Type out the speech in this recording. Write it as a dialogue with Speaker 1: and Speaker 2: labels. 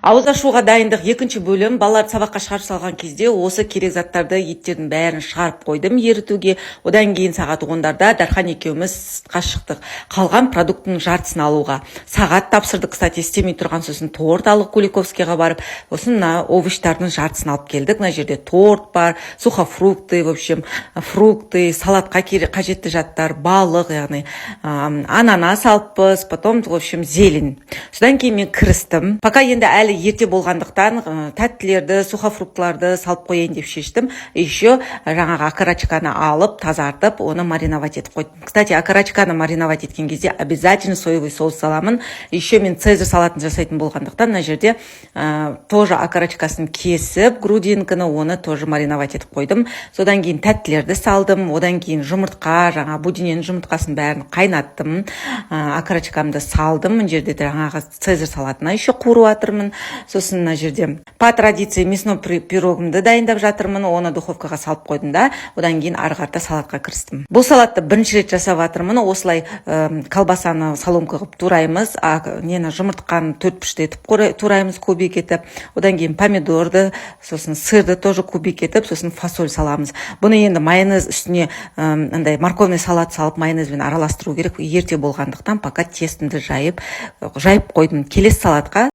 Speaker 1: Ауыз ашуға дайындық екінші бөлім. Балаларды сабаққа шығарып салған кезде осы керек заттарды, еттердің бәрін шығарып қойдым ерітуге. Одан кейін сағат 10-дарда Дархан екеуміз сыртқа шықтық. Қалған продукттың жартысын алуға. Сағат тапсырдық, кстати, істемей тұрған, сосын торт алып Куликовскийға барып, сосын овощтардың жартысын алып келдік. Мына жерде торт бар, сухофрукты, в общем, фрукты, салатқа қажетті жаттар, балық, яғни ананас алыппыз, потом, в общем, зелень. Содан кейін мен кірістім. Пока енді әлі ерте болғандықтан тәттілерді, сухофруктыларды салып қояйын деп шештім. Еще жаңағы окорочканы алып, тазартып, оны мариновать етіп қойдым. Кстати, окорочканы мариновать еткен кезде обязательно соевый соус саламын. Еще мен цезарь салатын жасайтын болғандықтан, мына жерде тоже окорочкасын кесіп, грудинканы оны тоже мариновать етіп қойдым. Содан кейін тәттілерді салдым, одан кейін жұмыртқа, жаңа будиненің жұмыртқасын бәрін қайнаттым, окорочкамды салдым. Мына жерде жаңағы цезарь салатына еще қуырып жатырмын. Сосын мына жерде по традиции мясной пирогымды дайындап жатырмын. Оны духовкаға салып қойдым да, одан кейін ары қарата салатқа кірістім. Бұл салатты бірінші рет жасап жатырмын. Осылай колбасаны соломка қылып тураймыз, нені жұмыртқаны төрт-пішті етіп тураймыз кубик етіп. Одан кейін помидорды, сосын сырды тоже кубик етіп, сосын фасоль саламыз. Бұны енді майонез үстіне андай морковный салат салып майонезбен араластыру керек. Ерте болғандықтан пока тестімді жайып қойдым. Келесі салатқа